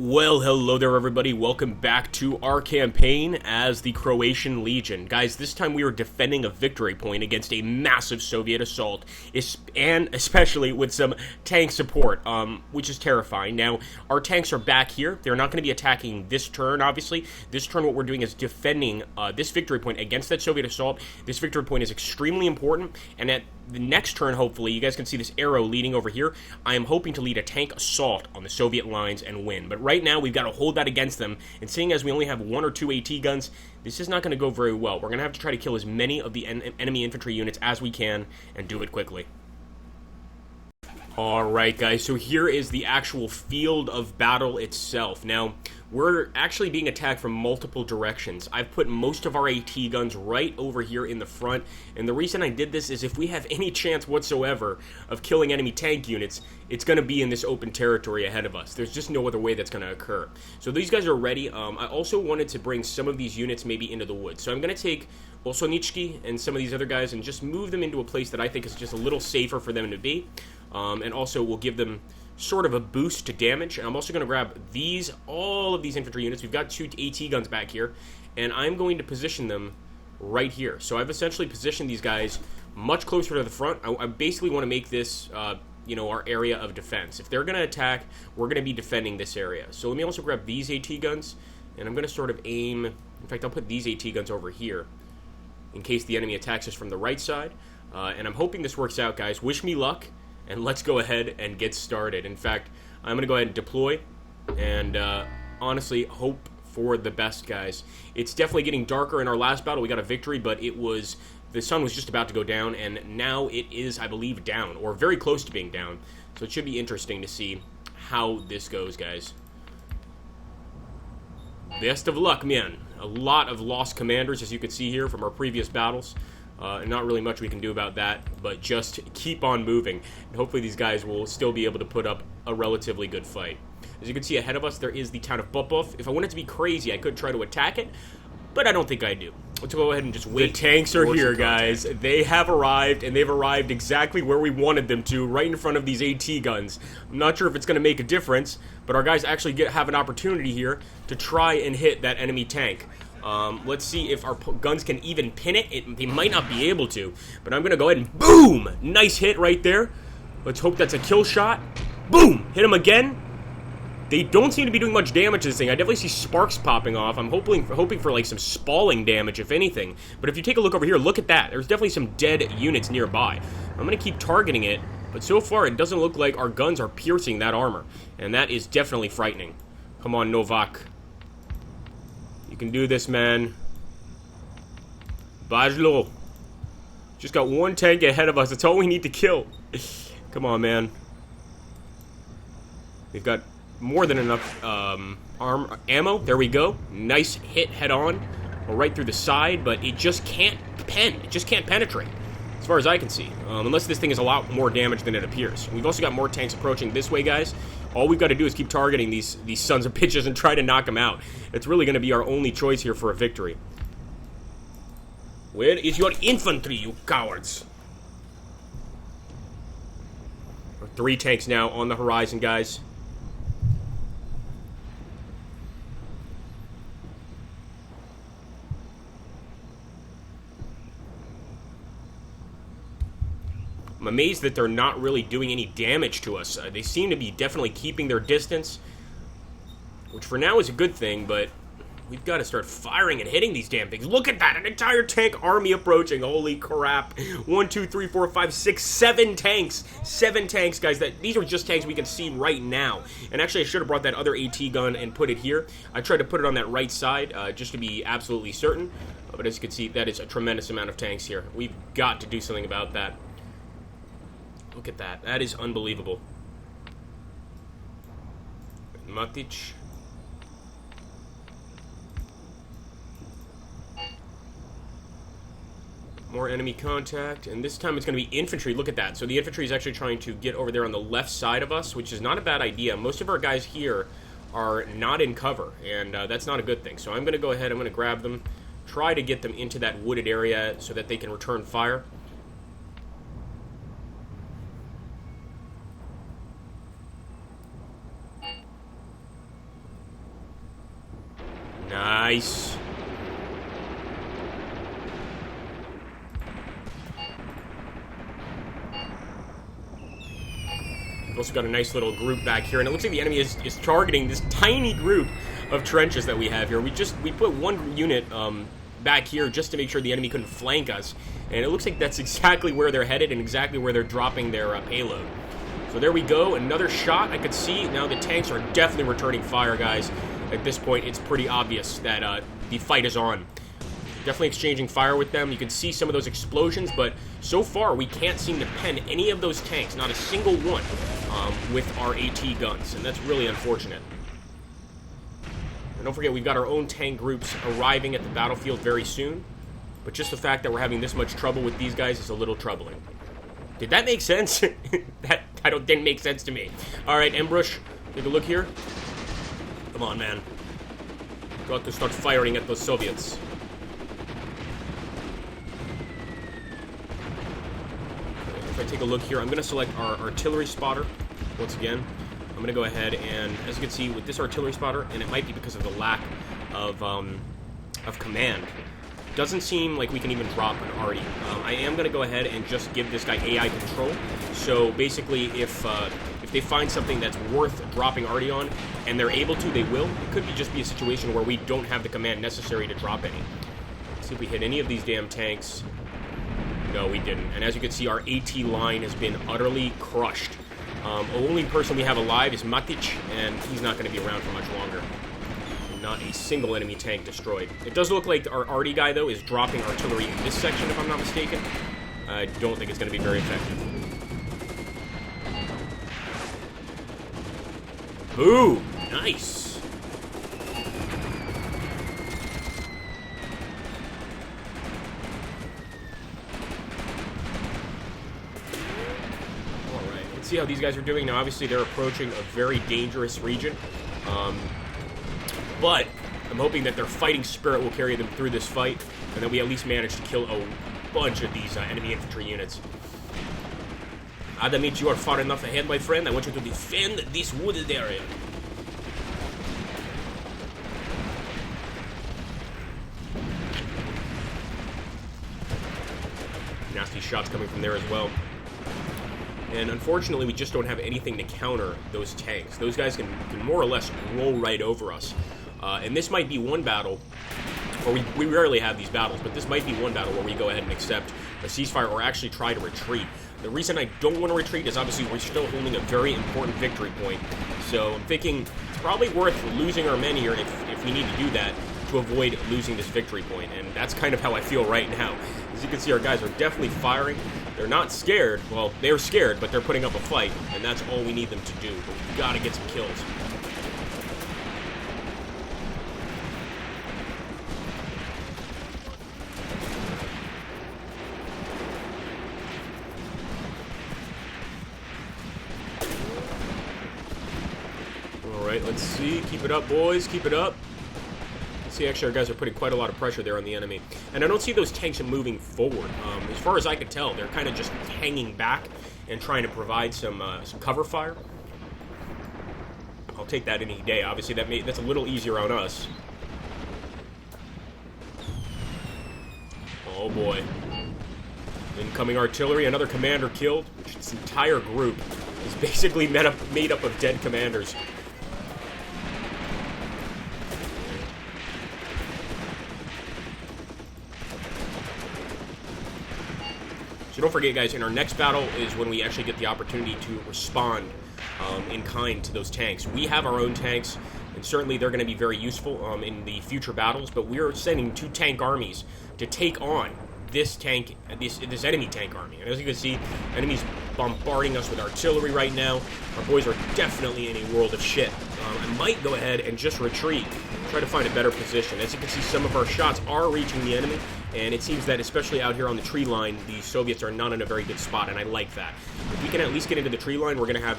Well, hello there everybody, welcome back to our campaign as the Croatian Legion. Guys, this time we are defending a victory point against a massive Soviet assault, and especially with some tank support, which is terrifying. Now, our tanks are back here. They're not going to be attacking this turn, obviously. This turn what we're doing is defending this victory point against that Soviet assault. This victory point is extremely important, and at the next turn, hopefully, you guys can see this arrow leading over here. I am hoping to lead a tank assault on the Soviet lines and win. But right now, we've got to hold that against them. And seeing as we only have 1 or 2 AT guns, this is not going to go very well. We're going to have to try to kill as many of the enemy infantry units as we can and do it quickly. Alright guys, so here is the actual field of battle itself. Now, we're actually being attacked from multiple directions. I've put most of our AT guns right over here in the front, and the reason I did this is if we have any chance whatsoever of killing enemy tank units, it's going to be in this open territory ahead of us. There's just no other way that's going to occur. So these guys are ready. I also wanted to bring some of these units maybe into the woods. So I'm going to take Osonichki and some of these other guys and just move them into a place that I think is just a little safer for them to be. And also will give them sort of a boost to damage. And I'm also going to grab all of these infantry units. We've got 2 AT guns back here, and I'm going to position them right here. So I've essentially positioned these guys much closer to the front. I basically want to make this, our area of defense. If they're going to attack, we're going to be defending this area. So let me also grab these AT guns, and I'm going to sort of aim. In fact, I'll put these AT guns over here in case the enemy attacks us from the right side. And I'm hoping this works out, guys. Wish me luck. And let's go ahead and get started. In fact, I'm going to go ahead and deploy and honestly hope for the best, guys. It's definitely getting darker. In our last battle, we got a victory, but the sun was just about to go down, and now it is, I believe, down, or very close to being down. So it should be interesting to see how this goes, guys. Best of luck, man. A lot of lost commanders, as you can see here from our previous battles. And not really much we can do about that, but just keep on moving. And hopefully these guys will still be able to put up a relatively good fight. As you can see ahead of us, there is the town of Popov. If I wanted to be crazy, I could try to attack it, but I don't think I do. Let's go ahead and just wait. The tanks are here, guys. They have arrived, and they've arrived exactly where we wanted them to, right in front of these AT guns. I'm not sure if it's going to make a difference, but our guys actually have an opportunity here to try and hit that enemy tank. Let's see if our guns can even pin it. They might not be able to, but I'm going to go ahead and boom! Nice hit right there. Let's hope that's a kill shot. Boom! Hit him again. They don't seem to be doing much damage to this thing. I definitely see sparks popping off. I'm hoping for like some spalling damage, if anything. But if you take a look over here, look at that. There's definitely some dead units nearby. I'm going to keep targeting it, but so far it doesn't look like our guns are piercing that armor. And that is definitely frightening. Come on, Novak. You can do this, man. Bajlo. Just got 1 tank ahead of us. That's all we need to kill. Come on, man. We've got more than enough ammo. There we go. Nice hit head on. Or right through the side, but it just can't pen. It just can't penetrate, as far as I can see. Unless this thing is a lot more damage than it appears. We've also got more tanks approaching this way, guys. All we've got to do is keep targeting these sons of bitches and try to knock them out. It's really going to be our only choice here for a victory. Where is your infantry, you cowards? 3 tanks now on the horizon, guys. I'm amazed that they're not really doing any damage to us. They seem to be definitely keeping their distance, which for now is a good thing, but we've got to start firing and hitting these damn things. Look at that! An entire tank army approaching. Holy crap. 1, 2, 3, 4, 5, 6, 7 tanks. 7 tanks, guys. These are just tanks we can see right now. And actually, I should have brought that other AT gun and put it here. I tried to put it on that right side, just to be absolutely certain. But as you can see, that is a tremendous amount of tanks here. We've got to do something about that. Look at that. That is unbelievable. Matic. More enemy contact, and this time it's going to be infantry. Look at that. So the infantry is actually trying to get over there on the left side of us, which is not a bad idea. Most of our guys here are not in cover, and that's not a good thing. So I'm going to go ahead, I'm going to grab them, try to get them into that wooded area so that they can return fire. Nice. We've also got a nice little group back here, and it looks like the enemy is targeting this tiny group of trenches that we have here. We put one unit back here just to make sure the enemy couldn't flank us, and it looks like that's exactly where they're headed and exactly where they're dropping their payload. So there we go, another shot. I could see now the tanks are definitely returning fire, guys. At this point, it's pretty obvious that the fight is on. Definitely exchanging fire with them. You can see some of those explosions, but so far we can't seem to pen any of those tanks, not a single one, with our AT guns, and that's really unfortunate. And don't forget, we've got our own tank groups arriving at the battlefield very soon, but just the fact that we're having this much trouble with these guys is a little troubling. Did that make sense? That didn't make sense to me. Alright, Embrush, take a look here. Come on, man. Got to start firing at those Soviets. If I take a look here, I'm going to select our artillery spotter once again. I'm going to go ahead and, as you can see, with this artillery spotter, and it might be because of the lack of command, doesn't seem like we can even drop an arty. I am going to go ahead and just give this guy AI control. So basically, if they find something that's worth dropping arty on, and they're able to, they will. It could just be a situation where we don't have the command necessary to drop any. Let's see if we hit any of these damn tanks. No, we didn't. And as you can see, our AT line has been utterly crushed. The only person we have alive is Matic, and he's not going to be around for much longer. Not a single enemy tank destroyed. It does look like our arty guy, though, is dropping artillery in this section, if I'm not mistaken. I don't think it's going to be very effective. Ooh, nice. Alright, let's see how these guys are doing. Now, obviously, they're approaching a very dangerous region. But I'm hoping that their fighting spirit will carry them through this fight, and that we at least manage to kill a bunch of these enemy infantry units. Adamit, you are far enough ahead, my friend. I want you to defend this wooded area. Nasty shots coming from there as well. And unfortunately, we just don't have anything to counter those tanks. Those guys can more or less roll right over us. And this might be one battle, or we rarely have these battles, but this might be one battle where we go ahead and accept a ceasefire or actually try to retreat. The reason I don't want to retreat is obviously we're still holding a very important victory point. So I'm thinking it's probably worth losing our men here if we need to do that to avoid losing this victory point. And that's kind of how I feel right now. As you can see, our guys are definitely firing. They're not scared. Well, they're scared, but they're putting up a fight, and that's all we need them to do. But we've got to get some kills. Alright, let's see. Keep it up, boys. Keep it up. See, actually, our guys are putting quite a lot of pressure there on the enemy. And I don't see those tanks moving forward. As far as I can tell, they're kind of just hanging back and trying to provide some cover fire. I'll take that any day. Obviously, that's a little easier on us. Oh, boy. Incoming artillery. Another commander killed. This entire group is basically made up of dead commanders. So don't forget, guys, in our next battle is when we actually get the opportunity to respond in kind to those tanks. We have our own tanks, and certainly they're going to be very useful in the future battles, but we're sending 2 tank armies to take on this enemy tank army. And as you can see, enemies bombarding us with artillery right now. Our boys are definitely in a world of shit. I might go ahead and just retreat, try to find a better position. As you can see, some of our shots are reaching the enemy, and it seems that, especially out here on the tree line, the Soviets are not in a very good spot, and I like that. If we can at least get into the tree line, we're going to have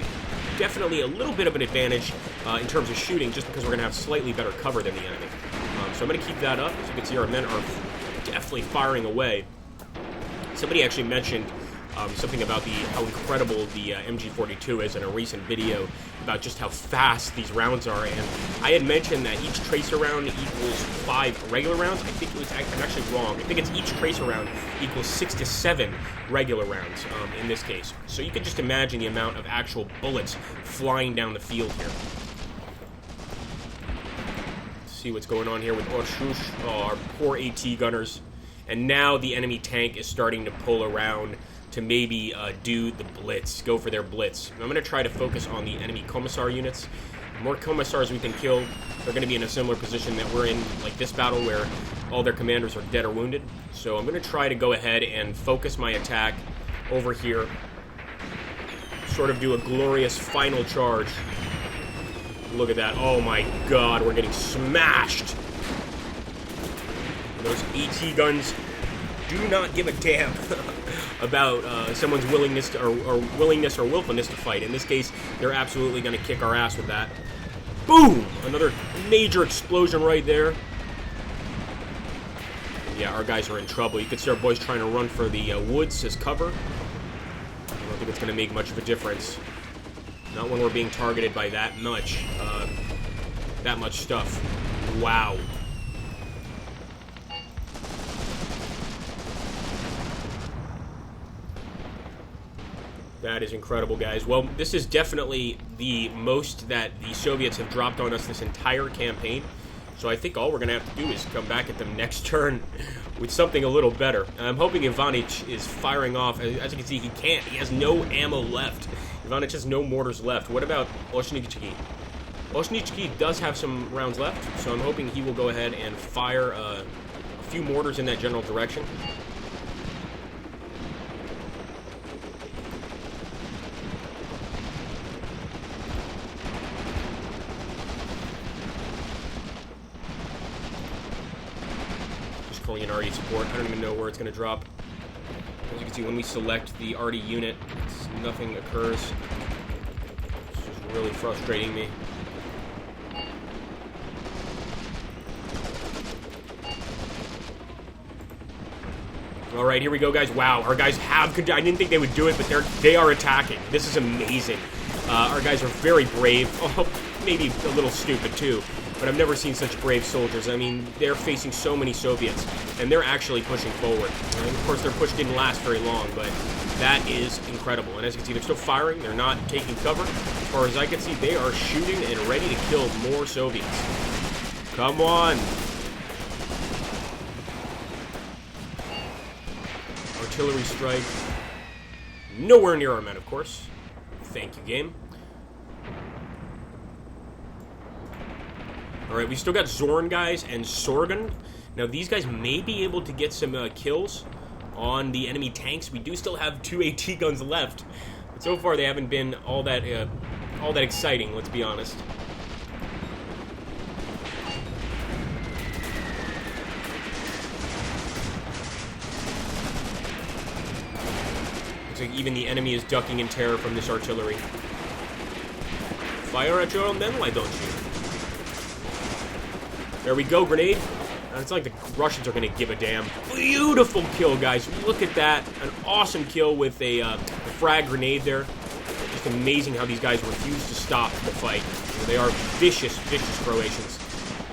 definitely a little bit of an advantage in terms of shooting, just because we're going to have slightly better cover than the enemy. So I'm going to keep that up. As you can see, our men are definitely firing away. Somebody actually mentioned something about how incredible the MG42 is in a recent video, about just how fast these rounds are. And I had mentioned that each tracer round equals 5 regular rounds. I think it was, I'm actually wrong. I think it's each tracer round equals 6 to 7 regular rounds in this case. So you can just imagine the amount of actual bullets flying down the field here. Let's see what's going on here with Orshush. Oh, our poor AT gunners. And now the enemy tank is starting to pull around to maybe do the blitz, go for their blitz. I'm going to try to focus on the enemy Commissar units. The more Commissars we can kill, they're going to be in a similar position that we're in, like this battle, where all their commanders are dead or wounded. So I'm going to try to go ahead and focus my attack over here. Sort of do a glorious final charge. Look at that. Oh my god, we're getting smashed. Those AT guns do not give a damn about someone's willingness or willfulness to fight. In this case, they're absolutely going to kick our ass with that. Boom! Another major explosion right there. Yeah, our guys are in trouble. You can see our boys trying to run for the woods as cover. I don't think it's going to make much of a difference. Not when we're being targeted by that much stuff. Wow. That is incredible, guys. Well, this is definitely the most that the Soviets have dropped on us this entire campaign. So I think all we're going to have to do is come back at them next turn with something a little better. I'm hoping Ivanich is firing off. As you can see, he can't. He has no ammo left. Ivanich has no mortars left. What about Oshnichki? Oshnichki does have some rounds left, so I'm hoping he will go ahead and fire a few mortars in that general direction. Calling in RD support. I don't even know where it's going to drop. As you can see, when we select the RD unit, nothing occurs. It's just really frustrating me. Alright, here we go, guys. Wow, our guys have... I didn't think they would do it, but they are attacking. This is amazing. Our guys are very brave. Oh, maybe a little stupid, too. But I've never seen such brave soldiers. I mean, they're facing so many Soviets, and they're actually pushing forward. And of course, their push didn't last very long, but that is incredible. And as you can see, they're still firing. They're not taking cover. As far as I can see, they are shooting and ready to kill more Soviets. Come on. Artillery strike. Nowhere near our men, of course. Thank you, game. Alright, we still got Zorn guys and Sorgan. Now, these guys may be able to get some kills on the enemy tanks. We do still have 2 AT guns left. But so far, they haven't been all that exciting, let's be honest. Looks like even the enemy is ducking in terror from this artillery. Fire at your own men, why don't you? There we go, grenade. It's like the Russians are going to give a damn. Beautiful kill, guys. Look at that. An awesome kill with a frag grenade there. Just amazing how these guys refuse to stop the fight. They are vicious, vicious Croatians.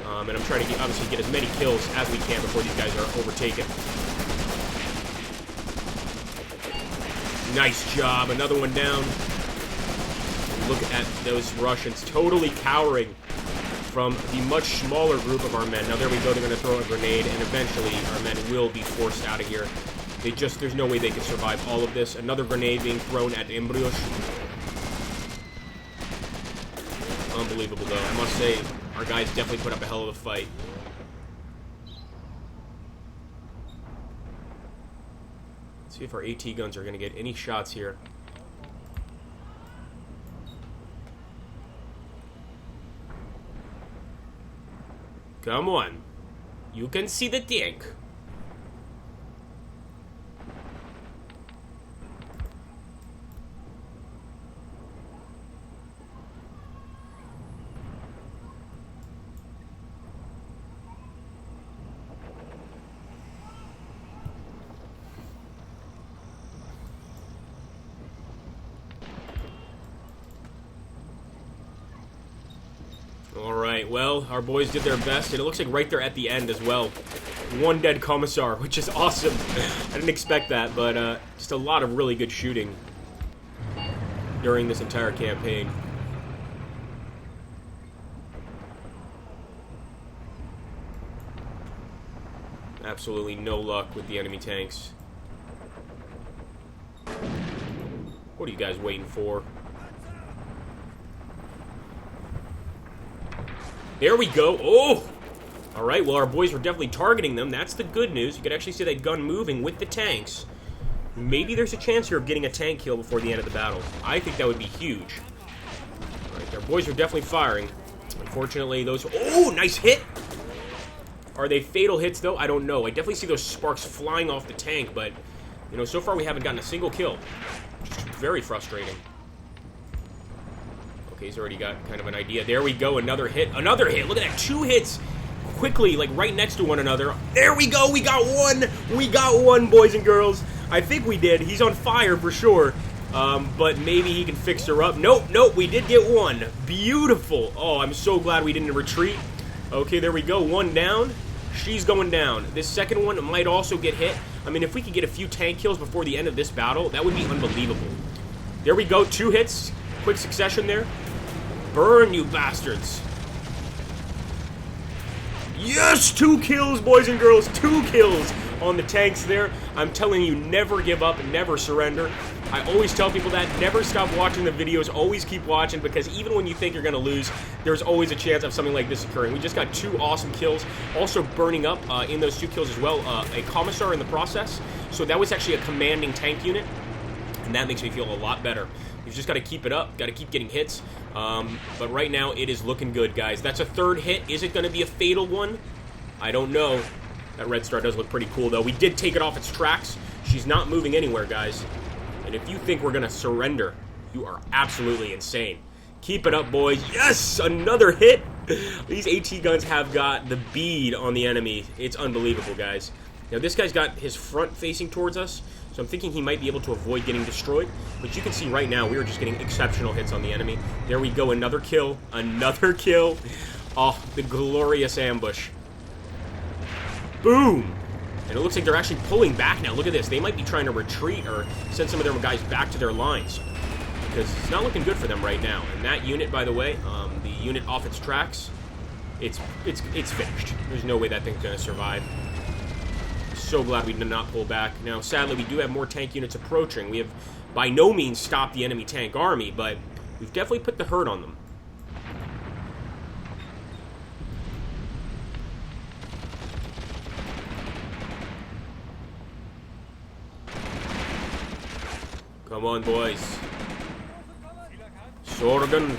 And I'm trying to obviously get as many kills as we can before these guys are overtaken. Nice job. Another one down. Look at those Russians totally cowering from the much smaller group of our men. Now there we go, they're going to throw a grenade, and eventually our men will be forced out of here. There's no way they can survive all of this. Another grenade being thrown at Embryos. Unbelievable, though. I must say, our guys definitely put up a hell of a fight. Let's see if our AT guns are going to get any shots here. Come on. You can see the tank. Alright, well, our boys did their best, and it looks like right there at the end as well. One dead Commissar, which is awesome. I didn't expect that, but just a lot of really good shooting during this entire campaign. Absolutely no luck with the enemy tanks. What are you guys waiting for? There we go. Oh! Alright, well, our boys were definitely targeting them. That's the good news. You could actually see that gun moving with the tanks. Maybe there's a chance here of getting a tank kill before the end of the battle. I think that would be huge. Alright, our boys are definitely firing. Unfortunately, those... Oh, nice hit! Are they fatal hits, though? I don't know. I definitely see those sparks flying off the tank, but, you know, so far we haven't gotten a single kill. Which is very frustrating. Okay, he's already got kind of an idea. There we go, another hit. Another hit! Look at that, 2 hits quickly, like, right next to one another. There we go! We got one! We got one, boys and girls! I think we did. He's on fire for sure. But maybe he can fix her up. Nope, nope, we did get one. Beautiful! Oh, I'm so glad we didn't retreat. Okay, there we go. One down. She's going down. This second one might also get hit. I mean, if we could get a few tank kills before the end of this battle, that would be unbelievable. There we go. 2 hits. Quick succession there. Burn, you bastards. Yes! 2 kills, boys and girls. 2 kills on the tanks there. I'm telling you, never give up and never surrender. I always tell people that. Never stop watching the videos. Always keep watching, because even when you think you're going to lose, there's always a chance of something like this occurring. We just got 2 awesome kills. Also burning up in those 2 kills as well a Commissar in the process. So that was actually a commanding tank unit, and that makes me feel a lot better. You've just got to keep it up. Got to keep getting hits. But right now, it is looking good, guys. That's a 3rd hit. Is it going to be a fatal one? I don't know. That red star does look pretty cool, though. We did take it off its tracks. She's not moving anywhere, guys. And if you think we're going to surrender, you are absolutely insane. Keep it up, boys. Yes! Another hit! These AT guns have got the bead on the enemy. It's unbelievable, guys. Now, this guy's got his front facing towards us, so I'm thinking he might be able to avoid getting destroyed. But you can see right now, we are just getting exceptional hits on the enemy. There we go. Another kill. Another kill. Oh, the glorious ambush. Boom! And it looks like they're actually pulling back now. Look at this. They might be trying to retreat or send some of their guys back to their lines, because it's not looking good for them right now. And that unit, by the way, the unit off its tracks, it's finished. There's no way that thing's going to survive. So glad we did not pull back. Now, sadly, we do have more tank units approaching. We have by no means stopped the enemy tank army, but we've definitely put the hurt on them. Come on, boys. Sorgen.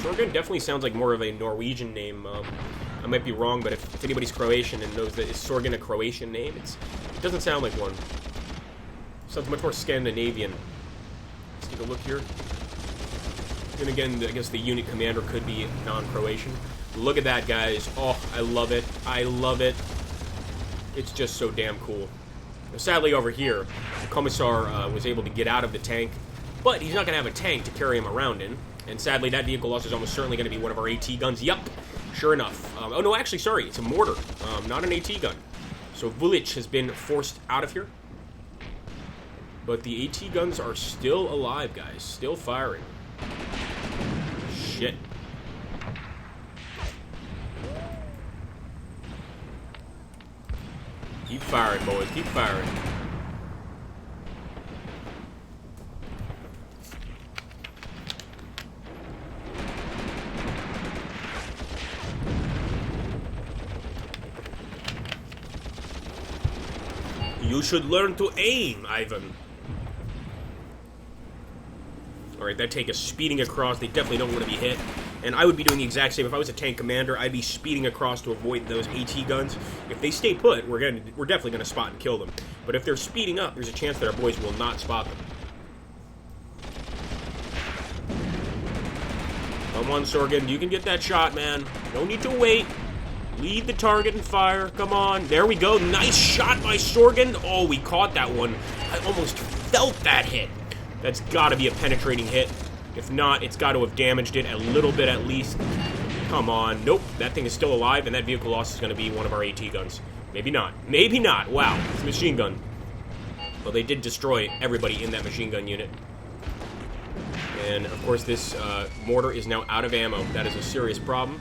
Sorgen definitely sounds like more of a Norwegian name. I might be wrong, but if anybody's Croatian and knows that is Sorgen a Croatian name, it doesn't sound like one. It sounds much more Scandinavian. Let's take a look here. Then again, I guess the unit commander could be non-Croatian. Look at that, guys. Oh, I love it. I love it. It's just so damn cool. Sadly, over here, the Commissar was able to get out of the tank, but he's not going to have a tank to carry him around in. And sadly, that vehicle loss is almost certainly going to be one of our AT guns. Yup, sure enough. Oh, no, actually, sorry, it's a mortar, not an AT gun. So Vulic has been forced out of here. But the AT guns are still alive, guys. Still firing. Shit. Keep firing, boys. Keep firing. You should learn to aim, Ivan. Alright, that tank is speeding across. They definitely don't want to be hit. And I would be doing the exact same. If I was a tank commander, I'd be speeding across to avoid those AT guns. If they stay put, we're definitely going to spot and kill them. But if they're speeding up, there's a chance that our boys will not spot them. Come on, Sorgen. You can get that shot, man. No need to wait. Lead the target and fire. Come on. There we go. Nice shot by Sorgen. Oh, we caught that one. I almost felt that hit. That's got to be a penetrating hit. If not, it's got to have damaged it a little bit at least. Come on. Nope. That thing is still alive, and that vehicle loss is going to be one of our AT guns. Maybe not. Maybe not. Wow. It's a machine gun. Well, they did destroy everybody in that machine gun unit. And, of course, this mortar is now out of ammo. That is a serious problem.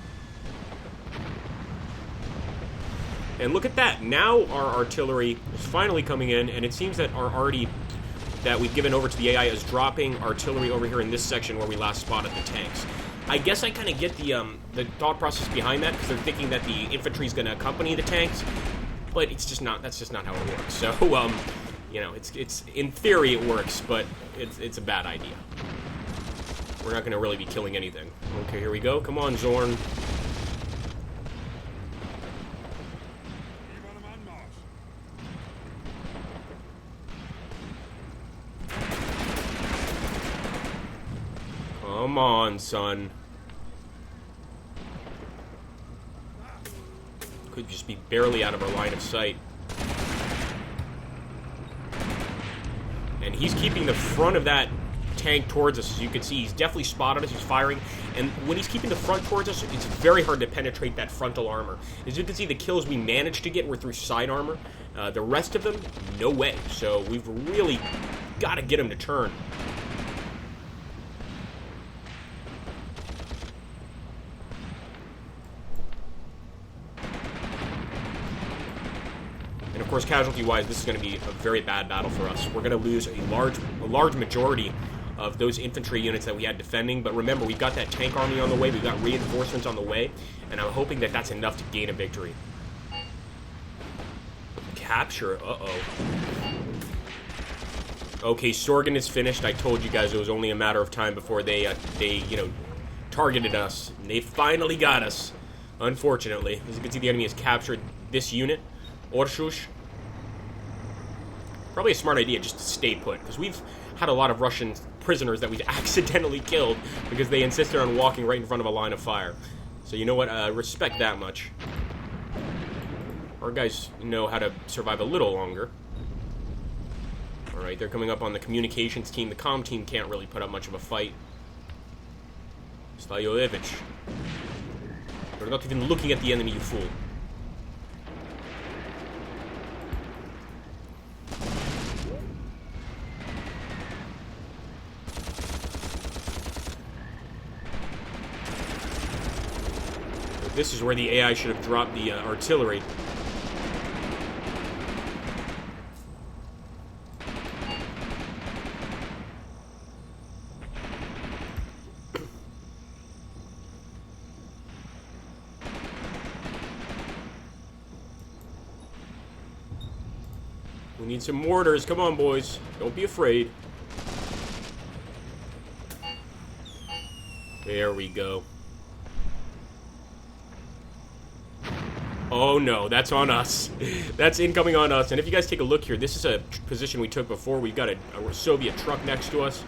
And look at that. Now our artillery is finally coming in, and it seems that our arty that we've given over to the AI is dropping artillery over here in this section where we last spotted the tanks. I guess I kind of get the thought process behind that, because they're thinking that the infantry is going to accompany the tanks, but it's just not. That's just not how it works. So, you know, it's in theory it works, but it's a bad idea. We're not going to really be killing anything. Okay, here we go. Come on, Zorn. Come on, son. Could just be barely out of our line of sight. And he's keeping the front of that tank towards us. As you can see, he's definitely spotted us. He's firing. And when he's keeping the front towards us, it's very hard to penetrate that frontal armor. As you can see, the kills we managed to get were through side armor. The rest of them, no way. So we've really got to get him to turn. And of course, casualty-wise, this is going to be a very bad battle for us. We're going to lose a large majority of those infantry units that we had defending. But remember, we've got that tank army on the way. We've got reinforcements on the way. And I'm hoping that that's enough to gain a victory. Capture. Uh-oh. Okay, Sorgan is finished. I told you guys it was only a matter of time before they you know, targeted us. And they finally got us, unfortunately. As you can see, the enemy has captured this unit. Orshush. Probably a smart idea just to stay put, because we've had a lot of Russian prisoners that we've accidentally killed because they insisted on walking right in front of a line of fire. So you know what? Respect that much. Our guys know how to survive a little longer. Alright, they're coming up on the communications team. The comm team can't really put up much of a fight. Stajovich. You're not even looking at the enemy, you fool. This is where the AI should have dropped the artillery. We need some mortars. Come on, boys. Don't be afraid. There we go. Oh no, that's on us. That's incoming on us. And if you guys take a look here, this is a position we took before. We've got a Soviet truck next to us.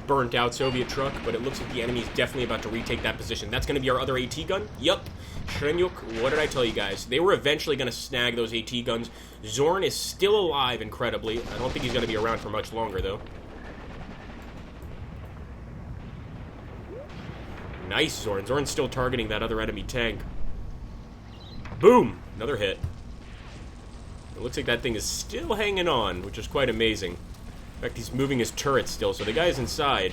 Burnt out Soviet truck, but it looks like the enemy is definitely about to retake that position. That's going to be our other AT gun. Yup. Shrenyuk, what did I tell you guys? They were eventually going to snag those AT guns. Zorn is still alive, incredibly. I don't think he's going to be around for much longer, though. Nice, Zorn. Zorn's still targeting that other enemy tank. Boom! Another hit. It looks like that thing is still hanging on, which is quite amazing. In fact, he's moving his turret still, so the guys inside,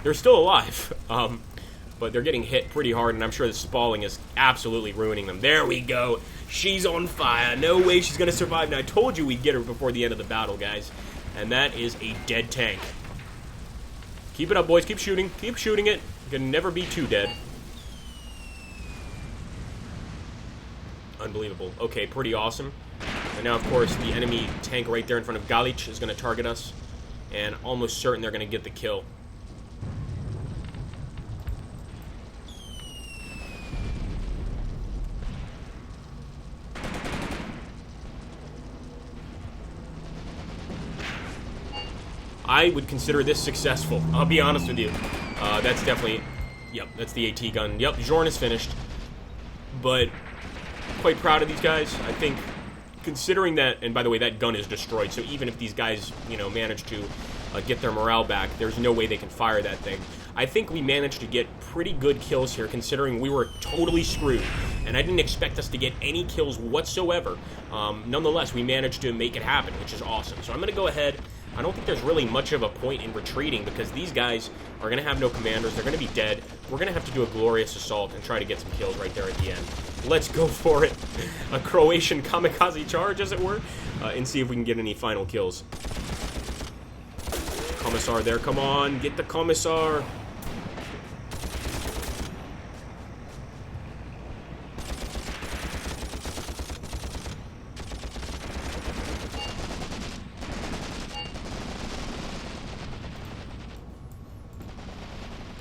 they're still alive. But they're getting hit pretty hard, and I'm sure the spalling is absolutely ruining them. There we go. She's on fire. No way she's going to survive. Now, I told you we'd get her before the end of the battle, guys. And that is a dead tank. Keep it up, boys. Keep shooting. Keep shooting it. You can never be too dead. Unbelievable. Okay, pretty awesome. And now, of course, the enemy tank right there in front of Galich is going to target us. And almost certain they're going to get the kill. I would consider this successful. I'll be honest with you. That's definitely... Yep, that's the AT gun. Yep, Zorn is finished. But... quite proud of these guys. I think, considering that, and by the way, that gun is destroyed, so even if these guys, you know, manage to get their morale back, there's no way they can fire that thing. I think we managed to get pretty good kills here, considering we were totally screwed, and I didn't expect us to get any kills whatsoever. Nonetheless, we managed to make it happen, which is awesome. So I'm going to go ahead. I don't think there's really much of a point in retreating, because these guys are going to have no commanders. They're going to be dead. We're going to have to do a glorious assault and try to get some kills right there at the end. Let's go for it. A Croatian kamikaze charge, as it were, and see if we can get any final kills. Commissar there, come on, get the Commissar.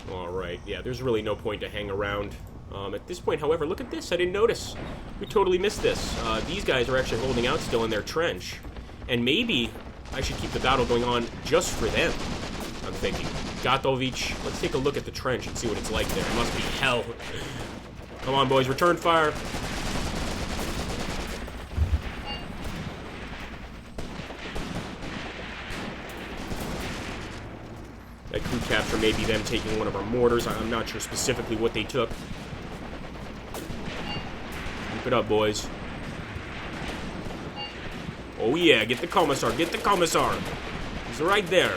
Alright, yeah, there's really no point to hang around. At this point, however, look at this, I didn't notice. We totally missed this. These guys are actually holding out still in their trench. And maybe I should keep the battle going on just for them, I'm thinking. Gatovic, let's take a look at the trench and see what it's like there. It must be hell. Come on, boys, return fire. That crew capture may be them taking one of our mortars. I'm not sure specifically what they took. Keep it up, boys. Oh yeah, get the Commissar, get the Commissar. He's right there.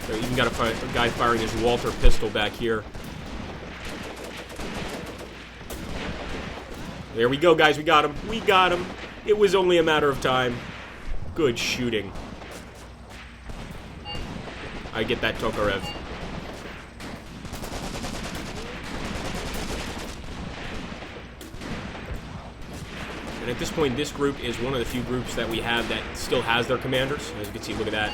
So even got a guy firing his Walter pistol back here. There we go, guys. We got him. We got him. It was only a matter of time. Good shooting. I get that, Tokarev. And at this point, this group is one of the few groups that we have that still has their commanders. As you can see, look at that.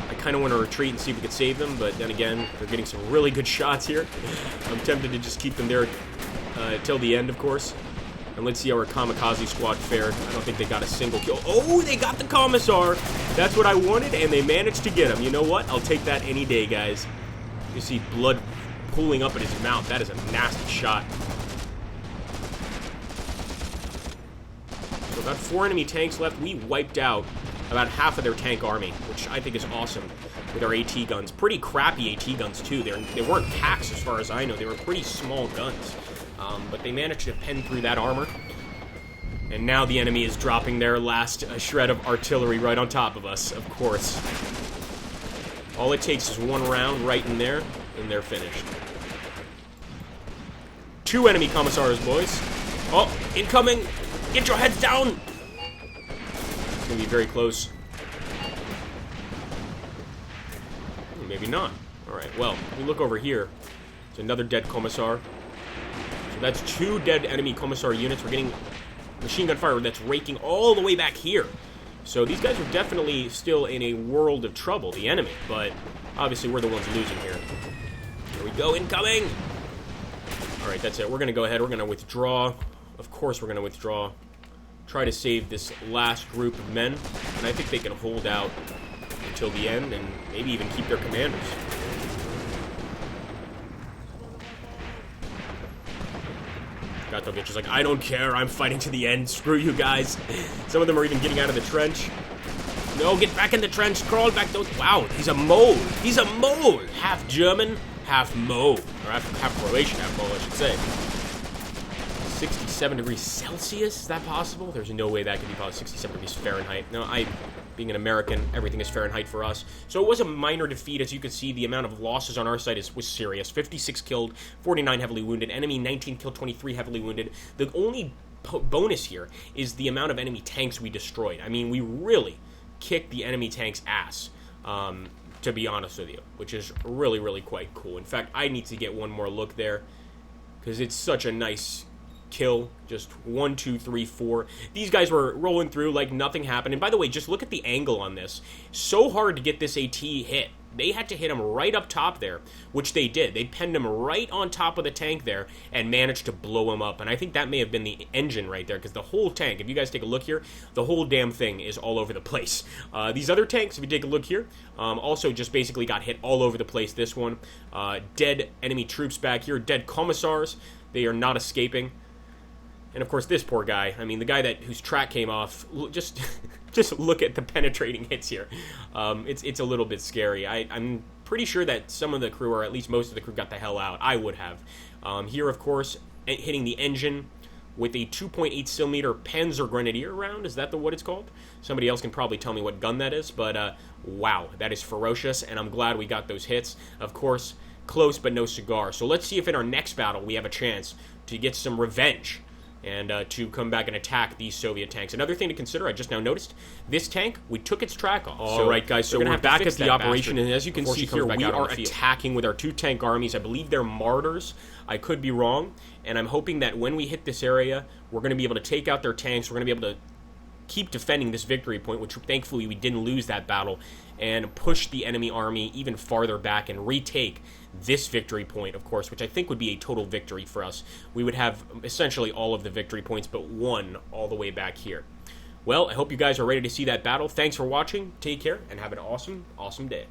I kind of want to retreat and see if we could save them, but then again, they're getting some really good shots here. I'm tempted to just keep them there till the end, of course. And let's see how our kamikaze squad fared. I don't think they got a single kill. Oh, they got the Commissar. That's what I wanted, and they managed to get him. You know what? I'll take that any day, guys. You see blood pooling up in his mouth. That is a nasty shot. So about 4 enemy tanks left. We wiped out about half of their tank army, which I think is awesome with our AT guns. Pretty crappy AT guns, too. They weren't packs, as far as I know. They were pretty small guns. But they managed to pen through that armor. And now the enemy is dropping their last shred of artillery right on top of us, of course. All it takes is one round right in there, and they're finished. 2 enemy commissars, boys. Oh, incoming! Get your heads down! It's going to be very close. Maybe not. Alright, well, we look over here. It's another dead commissar. So that's 2 dead enemy commissar units. We're getting machine gun fire that's raking all the way back here. So these guys are definitely still in a world of trouble, the enemy. But obviously we're the ones losing here. Here we go, incoming! Alright, that's it. We're going to go ahead. We're going to withdraw. Of course we're going to withdraw. Try to save this last group of men. And I think they can hold out until the end and maybe even keep their commanders. Gatovic is like, I don't care, I'm fighting to the end, screw you guys. Some of them are even getting out of the trench. No, get back in the trench, crawl back. Wow, he's a mole. He's a mole. Half German, half mole. Or half Croatian, half mole, I should say. 67 degrees Celsius? Is that possible? There's no way that could be possible. 67 degrees Fahrenheit. No, being an American, everything is Fahrenheit for us. So it was a minor defeat. As you can see, the amount of losses on our side was serious. 56 killed, 49 heavily wounded. Enemy 19 killed, 23 heavily wounded. The only bonus here is the amount of enemy tanks we destroyed. I mean, we really kicked the enemy tanks' ass, to be honest with you, which is really, really quite cool. In fact, I need to get one more look there because it's such a nice kill. Just 1, 2, 3, 4. These guys were rolling through like nothing happened. And by the way, just look at the angle on this. So hard to get this AT hit They had to hit him right up top there, which they did. They pinned him right on top of the tank there and managed to blow him up. And I think that may have been the engine right there, because the whole tank, if you guys take a look here, the whole damn thing is all over the place. These other tanks, if you take a look here, also just basically got hit all over the place. This one, dead enemy troops back here, dead commissars. They are not escaping. And of course, this poor guy. I mean, the guy whose track came off. Just, just look at the penetrating hits here. It's a little bit scary. I'm pretty sure that some of the crew, or at least most of the crew, got the hell out. I would have. Here, of course, hitting the engine with a 2.8mm Panzer Grenadier round. Is that what it's called? Somebody else can probably tell me what gun that is. But wow, that is ferocious, and I'm glad we got those hits. Of course, close but no cigar. So let's see if in our next battle we have a chance to get some revenge and to come back and attack these Soviet tanks. Another thing to consider, I just now noticed, this tank, we took its track off. All right, guys, so we're back at the operation, and as you can see here, we are attacking with our 2 tank armies. I believe they're martyrs. I could be wrong, and I'm hoping that when we hit this area, we're going to be able to take out their tanks. We're going to be able to keep defending this victory point, which thankfully we didn't lose that battle, and push the enemy army even farther back and retake this victory point, of course, which I think would be a total victory for us. We would have essentially all of the victory points, but one all the way back here. Well, I hope you guys are ready to see that battle. Thanks for watching. Take care, and have an awesome, awesome day.